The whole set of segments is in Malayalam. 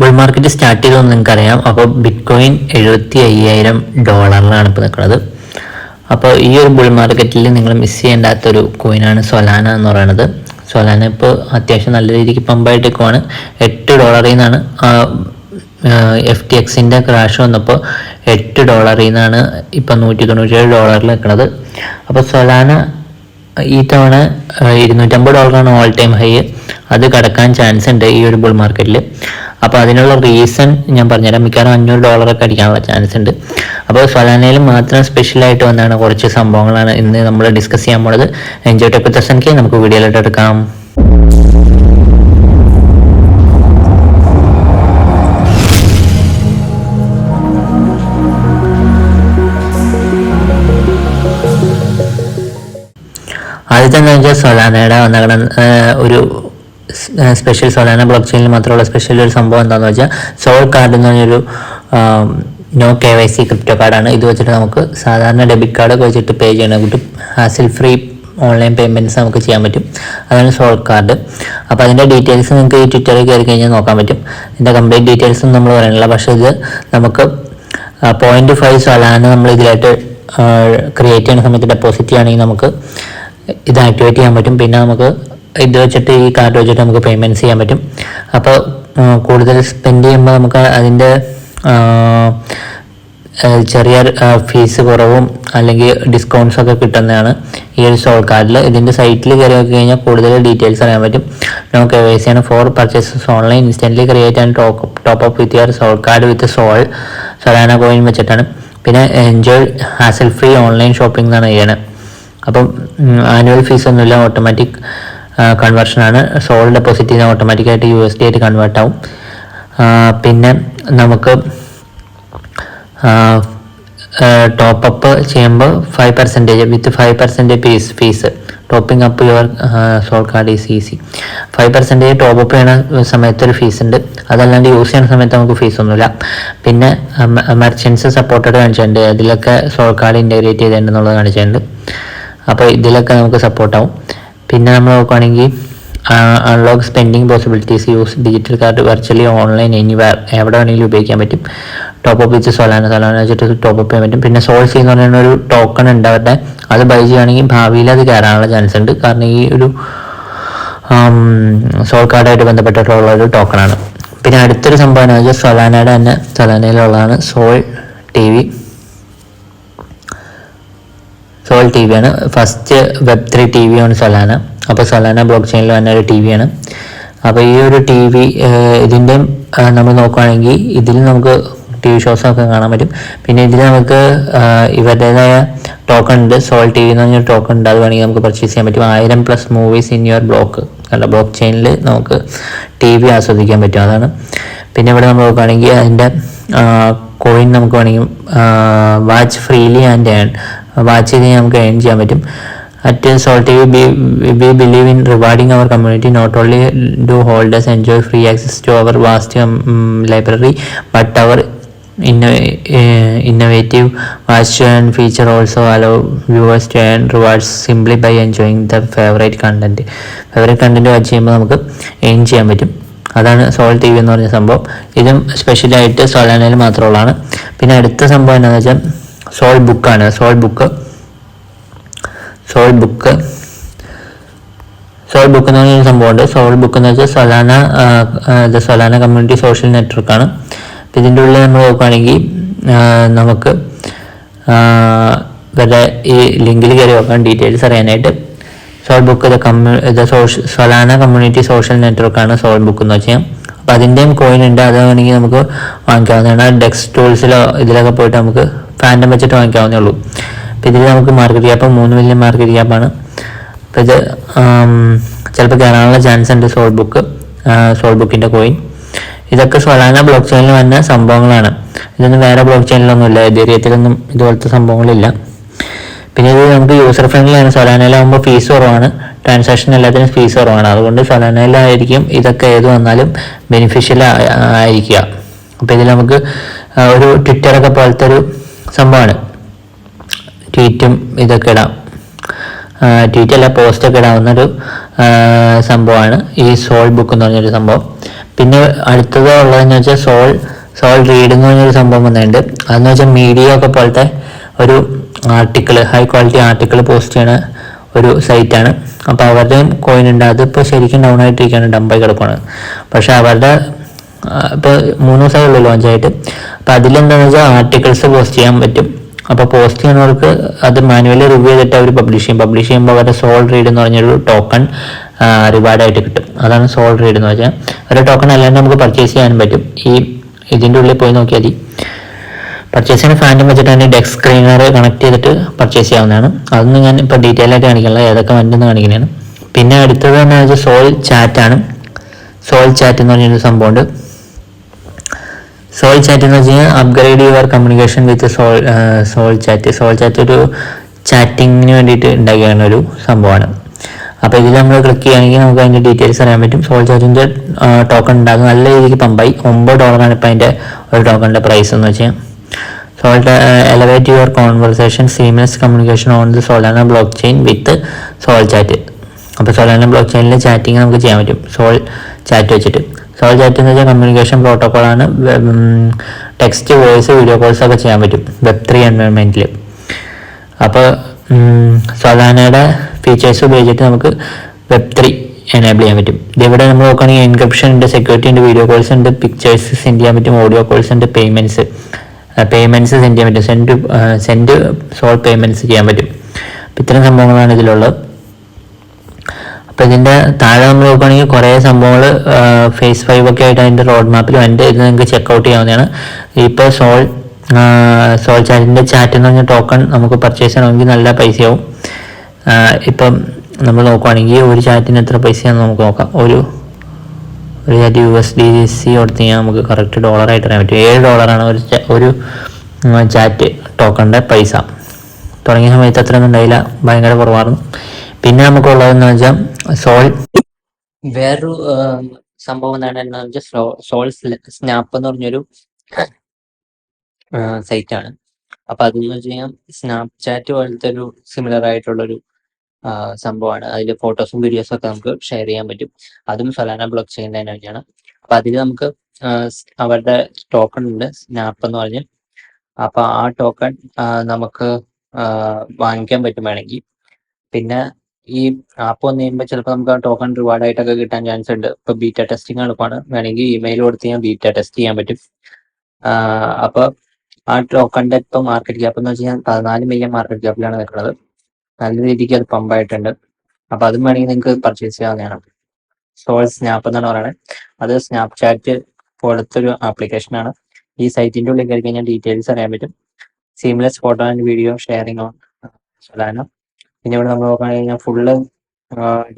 ബുൾ മാർക്കറ്റ് സ്റ്റാർട്ട് ചെയ്തതെന്ന് നിങ്ങൾക്കറിയാം. അപ്പോൾ ബിറ്റ് കോയിൻ $75,000 ഇപ്പോൾ നിൽക്കുന്നത്. അപ്പോൾ ഈ ഒരു ബുൾ മാർക്കറ്റിൽ നിങ്ങൾ മിസ് ചെയ്യേണ്ടാത്തൊരു കോയിനാണ് സൊലാന എന്ന് പറയുന്നത്. സൊലാന ഇപ്പോൾ അത്യാവശ്യം നല്ല രീതിക്ക് പമ്പായിട്ട് നിൽക്കുവാണ്. $8 നിന്നാണ് FTXന്റെ ക്രാഷ് വന്നപ്പോൾ $8 നിന്നാണ് ഇപ്പം $197 നിൽക്കുന്നത്. അപ്പോൾ സൊലാന ഈ തവണ $250 ഓൾ ടൈം ഹൈ, അത് കടക്കാൻ ചാൻസ് ഉണ്ട് ഈ ഒരു ബുൾ മാർക്കറ്റിൽ. അപ്പോൾ അതിനുള്ള റീസൺ ഞാൻ പറഞ്ഞുതരാം. മിക്കവാറും $500 അടിക്കാനുള്ള ചാൻസ് ഉണ്ട്. അപ്പോൾ സൊലാനയിൽ മാത്രം സ്പെഷ്യലായിട്ട് വന്നാണ് കുറച്ച് സംഭവങ്ങളാണ് ഇന്ന് നമ്മൾ ഡിസ്കസ് ചെയ്യാൻ പോകുന്നത്. എൻജോയ് ടെക് വിത്ത് SNK. നമുക്ക് വീഡിയോയിലോട്ട് എടുക്കാം. ആദ്യത്തെ എന്താണെന്ന് വെച്ചാൽ സൊലാനയുടെ വന്ന ഒരു സ്പെഷ്യൽ സൊലാന ബ്ലോക്ക് ചെയിനിൽ മാത്രമുള്ള സ്പെഷ്യൽ ഒരു സംഭവം എന്താണെന്ന് വെച്ചാൽ സോൾ കാർഡ് എന്ന് പറഞ്ഞൊരു നോ KYC ക്രിപ്റ്റോ കാർഡാണ്. ഇത് വെച്ചിട്ട് നമുക്ക് സാധാരണ ഡെബിറ്റ് കാർഡൊക്കെ വെച്ചിട്ട് പേ ചെയ്യണം കിട്ടും. ഹാസിൽ ഫ്രീ ഓൺലൈൻ പേയ്മെൻറ്റ്സ് നമുക്ക് ചെയ്യാൻ പറ്റും. അതാണ് സോൾ കാർഡ്. അപ്പോൾ അതിൻ്റെ ഡീറ്റെയിൽസ് നിങ്ങൾക്ക് ഈ ട്വിറ്ററിൽ കയറി കഴിഞ്ഞാൽ നോക്കാൻ പറ്റും. ഇതിൻ്റെ കംപ്ലീറ്റ് ഡീറ്റെയിൽസ് ഒന്നും നമ്മൾ പറയണില്ല. പക്ഷേ ഇത് നമുക്ക് 0.5 സൊലാന നമ്മൾ ഇതിലായിട്ട് ക്രിയേറ്റ് ചെയ്യുന്ന സമയത്ത് ഡെപ്പോസിറ്റ് ചെയ്യുകയാണെങ്കിൽ നമുക്ക് ഇത് ആക്ടിവേറ്റ് ചെയ്യാൻ പറ്റും. പിന്നെ നമുക്ക് ഇത് വെച്ചിട്ട് ഈ കാർഡ് വെച്ചിട്ട് നമുക്ക് പേയ്മെൻറ്റ്സ് ചെയ്യാൻ പറ്റും. അപ്പോൾ കൂടുതൽ സ്പെൻഡ് ചെയ്യുമ്പോൾ നമുക്ക് അതിൻ്റെ ചെറിയ ഫീസ് കുറവും അല്ലെങ്കിൽ ഡിസ്കൗണ്ട്സൊക്കെ കിട്ടുന്നതാണ് ഈ ഒരു സോൾ കാർഡിൽ. ഇതിൻ്റെ സൈറ്റിൽ കയറി നോക്കി കഴിഞ്ഞാൽ കൂടുതൽ ഡീറ്റെയിൽസ് അറിയാൻ പറ്റും. നോ KYC ആണ്. For purchases online instantly create and top up with your sol card with Solana coin വെച്ചിട്ടാണ്. പിന്നെ enjoy hassle free online shopping എന്നാണ് ചെയ്യണത്. അപ്പം ആനുവൽ ഫീസ് ഒന്നുമില്ല. ഓട്ടോമാറ്റിക് കൺവേർഷനാണ്. സോൾ ഡെപ്പോസിറ്റ് ചെയ്താൽ ഓട്ടോമാറ്റിക്കായിട്ട് USD ആയിട്ട് കൺവേർട്ട് ആവും. പിന്നെ നമുക്ക് ടോപ്പ് അപ്പ് ചെയ്യുമ്പോൾ 5% with 5% fees topping up your sol card is easy. 5% top up ചെയ്യുന്ന സമയത്ത് ഒരു ഫീസ് ഉണ്ട്. അതല്ലാണ്ട് യൂസ് ചെയ്യുന്ന സമയത്ത് നമുക്ക് ഫീസൊന്നുമില്ല. പിന്നെ മെർച്ചൻസ് സപ്പോർട്ടഡ് കാണിച്ചിട്ടുണ്ട്. അതിലൊക്കെ സോൾ കാർഡ് ഇൻറ്റഗ്രേറ്റ് ചെയ്തിട്ടുണ്ടെന്നുള്ളത് കാണിച്ചിട്ടുണ്ട്. അപ്പോൾ ഇതിലൊക്കെ നമുക്ക് സപ്പോർട്ടാവും. പിന്നെ നമ്മൾ നോക്കുകയാണെങ്കിൽ unlock spending possibilities, use digital card virtually online anywhere, എവിടെ വേണമെങ്കിലും ഉപയോഗിക്കാൻ പറ്റും. ടോപ്പ് അപ്പ് വെച്ച് സൊലാന വെച്ചിട്ട് ടോപ്പ് അപ്പ് ചെയ്യാൻ പറ്റും. പിന്നെ സോൾസി എന്ന് പറയുന്ന ഒരു ടോക്കൺ ഉണ്ട് അവരുടെ. അത് ബൈ ചെയ്യുകയാണെങ്കിൽ ഭാവിയിൽ അത് കയറാനുള്ള ചാൻസ് ഉണ്ട്. കാരണം ഈ ഒരു സോൾ കാർഡായിട്ട് ബന്ധപ്പെട്ടിട്ടുള്ള ഒരു ടോക്കണാണ്. പിന്നെ അടുത്തൊരു സംഭവം എന്ന് വെച്ചാൽ സൊലാനയുടെ തന്നെ സൊലാനയിലുള്ളതാണ് സോൾ TV ആണ്. ഫസ്റ്റ് Web3 TV ആണ് സൊലാന. അപ്പോൾ സൊലാന ബ്ലോക്ക് ചെയിനിൽ വന്ന ഒരു TV ആണ്. അപ്പോൾ ഈ ഒരു TV ഇതിൻ്റെ നമ്മൾ നോക്കുകയാണെങ്കിൽ ഇതിൽ നമുക്ക് TV ഷോസൊക്കെ കാണാൻ പറ്റും. പിന്നെ ഇതിൽ നമുക്ക് ഇവരുടേതായ ടോക്കൺ ഉണ്ട്. സോൾ TV എന്ന് പറഞ്ഞൊരു ടോക്കൺ ഉണ്ട്. അത് വേണമെങ്കിൽ നമുക്ക് പർച്ചേസ് ചെയ്യാൻ പറ്റും. 1000+ മൂവീസ് ഇൻ യുവർ ബ്ലോക്ക് ചെയിനിൽ നമുക്ക് TV ആസ്വദിക്കാൻ പറ്റും. അതാണ്. പിന്നെ ഇവിടെ നമ്മൾ നോക്കുകയാണെങ്കിൽ അതിൻ്റെ കോയിൻ നമുക്ക് വേണമെങ്കിൽ വാച്ച് ഫ്രീലി ആൻഡ് വാച്ച് ചെയ്ത് നമുക്ക് ഏൺ ചെയ്യാൻ പറ്റും. At Sol TV, we believe in rewarding our community. Not only do holders enjoy free access to our vast library, but our innovative watch and feature also allow viewers to earn rewards simply by enjoying the favorite content watch ചെയ്യുമ്പോൾ നമുക്ക് ഏൺ ചെയ്യാൻ പറ്റും. അതാണ് സോൾ TV എന്ന് പറഞ്ഞ സംഭവം. ഇതും സ്പെഷ്യലായിട്ട് സൊലാനയിൽ മാത്രമുള്ളതാണ്. പിന്നെ അടുത്ത സംഭവം എന്താണെന്ന് വെച്ചാൽ സോൾ ബുക്കാണ്. സോൾ ബുക്ക് എന്ന് പറഞ്ഞൊരു സംഭവമുണ്ട്. സോൾ ബുക്ക് എന്ന് വെച്ചാൽ സൊലാന കമ്മ്യൂണിറ്റി സോഷ്യൽ നെറ്റ്വർക്കാണ്. അപ്പം ഇതിൻ്റെ ഉള്ളിൽ നമ്മൾ നോക്കുകയാണെങ്കിൽ നമുക്ക് ഇവരുടെ ഈ ലിങ്കിൽ കയറി നോക്കാം ഡീറ്റെയിൽസ് അറിയാനായിട്ട്. Sol book Solana community social നെറ്റ്വർക്കാണ് സോൾ ബുക്ക് എന്ന് വെച്ചാൽ. അപ്പോൾ അതിൻ്റെയും കോയിൻ ഉണ്ട്. അത് വേണമെങ്കിൽ നമുക്ക് വാങ്ങിക്കാവുന്നതാണ്. ഡെക്സ് ടൂൾസിലോ ഇതിലൊക്കെ പോയിട്ട് നമുക്ക് ഫാൻഡം വെച്ചിട്ട് വാങ്ങിക്കാവുന്നേ ഉള്ളൂ. അപ്പോൾ ഇതിൽ നമുക്ക് മാർക്കറ്റ് ക്യാപ്പ് 3 മില്യൺ മാർക്കറ്റ് ക്യാപ്പാണ്. അപ്പോൾ ഇത് ചിലപ്പോൾ കയറാനുള്ള ചാൻസ് ഉണ്ട്. സോൾ ബുക്കിൻ്റെ കോയിൻ. ഇതൊക്കെ സൊലാന ബ്ലോക്ക് ചെയിനിൽ വന്ന സംഭവങ്ങളാണ്. ഇതൊന്നും വേറെ ബ്ലോക്ക് ചെയിനിലൊന്നുമില്ല. എതേറിയത്തിലൊന്നും ഇതുപോലത്തെ സംഭവങ്ങളില്ല. പിന്നെ ഇത് നമുക്ക് യൂസർ ഫ്രണ്ട്ലി ആണ്. സൊലാനയിലാകുമ്പോൾ ഫീസ് കുറവാണ്. ട്രാൻസാക്ഷൻ എല്ലാത്തിനും ഫീസ് കുറവാണ്. അതുകൊണ്ട് സൊലാനയിലായിരിക്കും ഇതൊക്കെ ഏത് വന്നാലും ബെനിഫിഷ്യൽ ആയിരിക്കുക. അപ്പോൾ ഇതിൽ നമുക്ക് ഒരു ട്വിറ്ററൊക്കെ പോലത്തെ ഒരു സംഭവമാണ്. ട്വീറ്റും ഇതൊക്കെ ഇടാം. ട്വീറ്റല്ല, പോസ്റ്റൊക്കെ ഇടാവുന്നൊരു സംഭവമാണ് ഈ സോൾ ബുക്ക് എന്ന് പറഞ്ഞൊരു സംഭവം. പിന്നെ അടുത്തത് ഉള്ളതെന്ന് വെച്ചാൽ സോൾ റീഡ് എന്ന് പറഞ്ഞൊരു സംഭവം വന്നിട്ടുണ്ട്. അതെന്ന് വെച്ചാൽ മീഡിയ ഒക്കെ പോലത്തെ ഒരു article, high quality article post ചെയ്യണ ഒരു സൈറ്റാണ്. അപ്പോൾ അവരുടെയും കോയിൻ ഉണ്ട്. അതിപ്പോൾ ശരിക്കും ഡൗൺ ആയിട്ടിരിക്കുകയാണ്, ഡംപായി കിടക്കുകയാണ്. പക്ഷെ അവരുടെ ഇപ്പോൾ 3 ദിവസമേ ഉള്ളൂ ലോഞ്ച് ആയിട്ട്. അപ്പോൾ അതിലെന്താണെന്ന് വെച്ചാൽ ആർട്ടിക്കിൾസ് പോസ്റ്റ് ചെയ്യാൻ പറ്റും. അപ്പോൾ പോസ്റ്റ് ചെയ്യുന്നവർക്ക് അത് മാനുവലി റിവ്യൂ ചെയ്തിട്ട് അവർ പബ്ലിഷ് ചെയ്യുമ്പോൾ അവരുടെ സോൾ റീഡ് എന്ന് പറഞ്ഞൊരു ടോക്കൺ റിവാർഡായിട്ട് കിട്ടും. അതാണ് സോൾ റീഡ് എന്ന് വെച്ചാൽ. ഒരു ടോക്കൺ അല്ലാണ്ട് നമുക്ക് പർച്ചേസ് ചെയ്യാനും പറ്റും. ഇതിൻ്റെ ഉള്ളിൽ പോയി നോക്കിയാൽ മതി. പർച്ചേസ് ചെയ്യുന്ന ഫാൻറ്റം വെച്ചിട്ട് തന്നെ ഡെസ്ക് സ്ക്രീനർ കണക്ട് ചെയ്തിട്ട് പർച്ചേസ് ചെയ്യാവുന്നതാണ്. അതൊന്നും ഞാൻ ഇപ്പോൾ ഡീറ്റെയിൽ ആയിട്ട് കാണിക്കില്ല, ഏതൊക്കെ വണ്ടെന്ന് കാണിക്കുന്നതാണ്. പിന്നെ അടുത്തത് എന്ന് വെച്ചാൽ സോൾ ചാറ്റാണ്. സോൾ ചാറ്റ് എന്ന് പറഞ്ഞൊരു സംഭവമുണ്ട്. സോൾ ചാറ്റ് എന്ന് വെച്ച് കഴിഞ്ഞാൽ upgrade your communication with soul chat. Sol chat ഒരു ചാറ്റിങ്ങിന് വേണ്ടിയിട്ട് ഉണ്ടാക്കിയാണ് ഒരു സംഭവമാണ്. അപ്പോൾ ഇതിൽ നമ്മൾ ക്ലിക്ക് ചെയ്യുകയാണെങ്കിൽ നമുക്ക് അതിൻ്റെ ഡീറ്റെയിൽസ് അറിയാൻ പറ്റും. സോൾ ചാറ്റിൻ്റെ ടോക്കൺ ഉണ്ടാകും, നല്ല രീതിക്ക് പമ്പായി. $9 ഇപ്പോൾ അതിൻ്റെ ഒരു ടോക്കണിൻ്റെ പ്രൈസ് എന്ന് വെച്ചാൽ. Sol elevate your conversation seamless communication on the Solana blockchain with soul chat. അപ്പോൾ സോളാന ബ്ലോക്ക് ചെയിനിൽ ചാറ്റിങ് നമുക്ക് ചെയ്യാൻ പറ്റും സോൾ ചാറ്റ് വെച്ചിട്ട്. സോൾ ചാറ്റ് എന്ന് വെച്ചാൽ കമ്മ്യൂണിക്കേഷൻ പ്രോട്ടോക്കോളാണ്. ടെക്സ്റ്റ്, വോയിസ്, വീഡിയോ കോൾസ് ഒക്കെ ചെയ്യാൻ പറ്റും Web3 എൻവയോൺമെൻറ്റിൽ. അപ്പോൾ സോളാനയുടെ ഫീച്ചേഴ്സ് ഉപയോഗിച്ചിട്ട് നമുക്ക് Web3 എനേബിൾ ചെയ്യാൻ പറ്റും. ഇതിവിടെ നമ്മൾ നോക്കുകയാണെങ്കിൽ എൻക്രിപ്ഷൻ ഉണ്ട്, സെക്യൂരിറ്റി ഉണ്ട്, വീഡിയോ കോൾസ് ഉണ്ട്, പിക്ചേഴ്സ് സെൻഡ് ചെയ്യാൻ പറ്റും, ഓഡിയോ കോൾസ് ഉണ്ട്, പേയ്മെൻറ്റ്സ് സെൻഡ് ചെയ്യാൻ പറ്റും, സെൻഡ് സോൾ പേയ്മെൻറ്റ്സ് ചെയ്യാൻ പറ്റും. അപ്പോൾ ഇത്തരം സംഭവങ്ങളാണ് ഇതിലുള്ളത്. അപ്പോൾ ഇതിൻ്റെ താഴെ നമ്മൾ നോക്കുകയാണെങ്കിൽ കുറേ സംഭവങ്ങൾ ഫേസ് 5 ഒക്കെ ആയിട്ട് അതിൻ്റെ റോഡ് മാപ്പിൽ ഉണ്ട്. ഇത് നിങ്ങൾക്ക് ചെക്കൗട്ട് ചെയ്യാവുന്നതാണ്. ഇപ്പോൾ സോൾ ചാറ്റിൻ്റെ ചാറ്റ് എന്ന് പറഞ്ഞ ടോക്കൺ നമുക്ക് പർച്ചേസ് ചെയ്യണമെങ്കിൽ നല്ല പൈസയാവും. ഇപ്പം നമ്മൾ നോക്കുകയാണെങ്കിൽ ഒരു ചാറ്റിന് എത്ര പൈസയാണെന്ന് നമുക്ക് നോക്കാം. ഒരു ചാറ്റ് USDC കൊടുത്ത് കഴിഞ്ഞാൽ നമുക്ക് കറക്റ്റ് ഡോളറായിട്ട് അറിയാൻ പറ്റും. $7 ഒരു ചാറ്റ് ടോക്കണിൻ്റെ പൈസ. തുടങ്ങിയ സമയത്ത് അത്രയൊന്നും ഉണ്ടായില്ല, ഭയങ്കര കുറവായിരുന്നു. പിന്നെ നമുക്കുള്ളതെന്ന് വെച്ചാൽ വേറൊരു സംഭവം എന്താണെന്ന് വെച്ചാൽ സോൾ സ്നാപ്പ് എന്ന് പറഞ്ഞൊരു സൈറ്റാണ്. അപ്പൊ അതെന്ന് വെച്ച് കഴിഞ്ഞാൽ സ്നാപ്ചാറ്റ് പോലത്തെ ഒരു സിമിലർ ആയിട്ടുള്ളൊരു സംഭവമാണ്. അതിൽ ഫോട്ടോസും വീഡിയോസും ഒക്കെ നമുക്ക് ഷെയർ ചെയ്യാൻ പറ്റും. അതും സൊലാന ബ്ലോക്ക് ചെയിൻ തന്നെയാണ്. അപ്പൊ അതിൽ നമുക്ക് അവരുടെ ടോക്കൺ ഉണ്ട് സ്നാപ്പ് എന്ന് പറഞ്ഞ്. അപ്പൊ ആ ടോക്കൺ നമുക്ക് വാങ്ങിക്കാൻ പറ്റും വേണമെങ്കിൽ. പിന്നെ ഈ ആപ്പ് വന്നു കഴിയുമ്പോൾ ചിലപ്പോൾ നമുക്ക് ആ ടോക്കൺ റിവാർഡ് ആയിട്ടൊക്കെ കിട്ടാൻ ചാൻസ് ഉണ്ട്. ഇപ്പൊ ബീറ്റ ടെസ്റ്റിംഗ് എളുപ്പമാണ്, വേണമെങ്കിൽ ഇമെയിൽ കൊടുത്ത് ഞാൻ ബീറ്റ ടെസ്റ്റ് ചെയ്യാൻ പറ്റും. അപ്പൊ ആ ടോക്കണിന്റെ ഇപ്പൊ മാർക്കറ്റ് ക്യാപ്പ് എന്ന് വെച്ച് കഴിഞ്ഞാൽ 14 മില്യൺ മാർക്കറ്റ് ക്യാപ്പിലാണ് നിൽക്കുന്നത്. നല്ല രീതിക്ക് അത് പമ്പായിട്ടുണ്ട്. അപ്പൊ അതും വേണമെങ്കിൽ നിങ്ങൾക്ക് പർച്ചേസ് ചെയ്യാവുന്നതാണ്. സോൾ സ്നാപ്പ് എന്നാണ് പറയുന്നത്. അത് സ്നാപ്ചാറ്റ് പോലത്തെ ഒരു ആപ്ലിക്കേഷനാണ്. ഈ സൈറ്റിന്റെ ഉള്ളിൽ കയറി കഴിഞ്ഞാൽ ഡീറ്റെയിൽസ് അറിയാൻ പറ്റും. Seamless photo and video sharing on Solana. പിന്നെ ഇവിടെ നമ്മൾ നോക്കുകയാണെങ്കിൽ ഫുള്ള്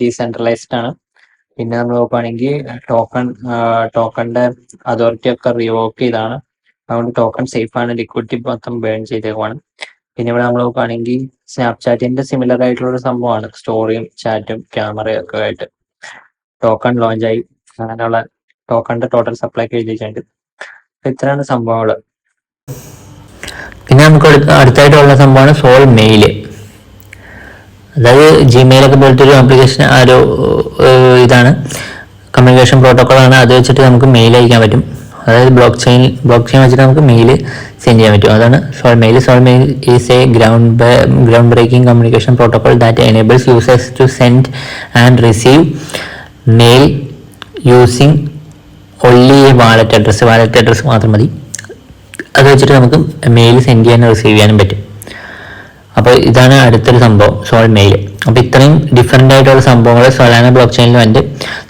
ഡീസെൻട്രലൈസ്ഡ് ആണ്. പിന്നെ നമ്മൾ നോക്കുകയാണെങ്കിൽ ടോക്കണിന്റെ അതോറിറ്റി ഒക്കെ റിവോക്ക് ചെയ്താണ്. അതുകൊണ്ട് ടോക്കൺ സേഫ് ആണ്, ലിക്വിഡിറ്റി മൊത്തം ബേൺ ചെയ്തേക്കുവാണ്. പിന്നെ ഇവിടെ നമ്മൾ നോക്കുകയാണെങ്കിൽ സ്നാപ്ചാറ്റിന്റെ സിമിലർ ആയിട്ടുള്ള ഒരു സംഭവമാണ്. സ്റ്റോറിയും ചാറ്റും ക്യാമറയും ഒക്കെ ആയിട്ട് ടോക്കൺ ലോഞ്ച് ആയി. അങ്ങനെയുള്ള ടോക്കണിന്റെ ടോട്ടൽ സപ്ലൈ ഒക്കെ എഴുതിയിട്ടുണ്ട്. ഇത്രയാണ് സംഭവങ്ങൾ. പിന്നെ നമുക്ക് അടുത്തായിട്ടുള്ള സംഭവമാണ് സോൾ മെയിൽ. അതായത് ജിമെയിലൊക്കെ പോലത്തെ ഒരു ആപ്ലിക്കേഷൻ, ഒരു ഇതാണ്, കമ്മ്യൂണിക്കേഷൻ പ്രോട്ടോക്കോളാണ്. അത് വെച്ചിട്ട് നമുക്ക് മെയിൽ അയക്കാൻ പറ്റും. അതായത് ബ്ലോക്ക് ചെയിൻ വെച്ചിട്ട് നമുക്ക് മെയിൽ സെൻഡ് ചെയ്യാൻ പറ്റും. അതാണ് sol mail. Sol mail is a ground breaking communication protocol that enables users to send and receive mail using only a wallet address മാത്രം മതി. അത് വെച്ചിട്ട് നമുക്ക് മെയിൽ സെൻഡ് ചെയ്യാനും റിസീവ് ചെയ്യാനും പറ്റും. അപ്പോൾ ഇതാണ് അടുത്തൊരു സംഭവം, സോൾ മെയിൽ. അപ്പോൾ ഇത്രയും ഡിഫറെൻ്റ് ആയിട്ടുള്ള സംഭവങ്ങൾ സൊലാന ബ്ലോക്ക് ചെയിനിലുണ്ട്.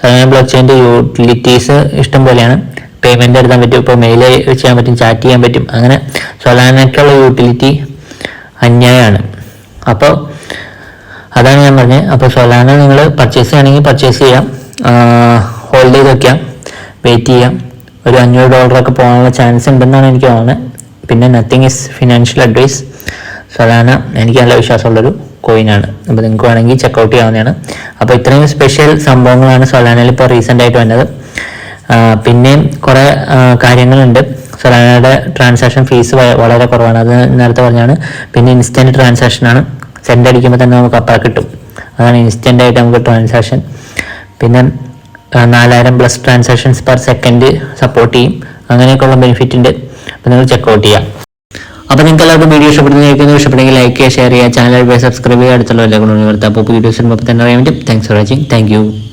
സൊലാന ബ്ലോക്ക് ചെയിൻ്റെ യൂട്ടിലിറ്റീസ് ഇഷ്ടം പോലെയാണ്. പേയ്മെന്റ് എടുക്കാൻ പറ്റും, ഇപ്പോൾ മെയിൽ ചെയ്യാൻ പറ്റും, ചാറ്റ് ചെയ്യാൻ പറ്റും. അങ്ങനെ സൊലാനയ്ക്കുള്ള യൂട്ടിലിറ്റി അന്യായമാണ്. അപ്പോൾ അതാണ് ഞാൻ പറഞ്ഞത്. അപ്പോൾ സൊലാന നിങ്ങൾ പർച്ചേസ് ചെയ്യണമെങ്കിൽ പർച്ചേസ് ചെയ്യാം, ഹോൾഡ് ചെയ്ത് വെക്കാം, വെയിറ്റ് ചെയ്യാം. ഒരു $500 പോകാനുള്ള ചാൻസ് ഉണ്ടെന്നാണ് എനിക്ക് തോന്നുന്നത്. പിന്നെ nothing is financial advice. Solana എനിക്ക് നല്ല വിശ്വാസമുള്ളൊരു കോയിനാണ്. അപ്പോൾ നിങ്ങൾക്ക് വേണമെങ്കിൽ ചെക്കൗട്ട് ചെയ്യാവുന്നതാണ്. അപ്പോൾ ഇത്രയും സ്പെഷ്യൽ സംഭവങ്ങളാണ് സൊലാനയിൽ ഇപ്പോൾ റീസെൻ്റ് ആയിട്ട് വന്നത്. പിന്നെയും കുറേ കാര്യങ്ങളുണ്ട്. സൊലാനയുടെ ട്രാൻസാക്ഷൻ ഫീസ് വളരെ കുറവാണ്, അത് നേരത്തെ പറഞ്ഞാണ്. പിന്നെ ഇൻസ്റ്റൻറ്റ് ട്രാൻസാക്ഷനാണ്, സെൻഡ് അടിക്കുമ്പോൾ തന്നെ നമുക്ക് അപ്പം കിട്ടും. അതാണ് ഇൻസ്റ്റൻ്റ് ആയിട്ട് നമുക്ക് ട്രാൻസാക്ഷൻ. പിന്നെ 4000 plus transactions per second support ചെയ്യും. അങ്ങനെയൊക്കെയുള്ള ബെനിഫിറ്റ് ഉണ്ട്. അപ്പോൾ നിങ്ങൾ ചെക്കൗട്ട് ചെയ്യാം. അപ്പോൾ നിങ്ങൾക്ക് എല്ലാവർക്കും വീഡിയോ ഇഷ്ടപ്പെടുന്നെങ്കിൽ ലൈക്ക് ചെയ്യുക, ഷെയർ ചെയ്യുക, ചാനൽ സബ്സ്ക്രൈബ് ചെയ്യുക, അടുത്തുള്ള എല്ലാ ഗുണങ്ങളും വരുത്തുക. അപ്പോൾ വീഡിയോസ് തന്നെ അറിയാൻ പറ്റും. Thanks for watching. Thank you.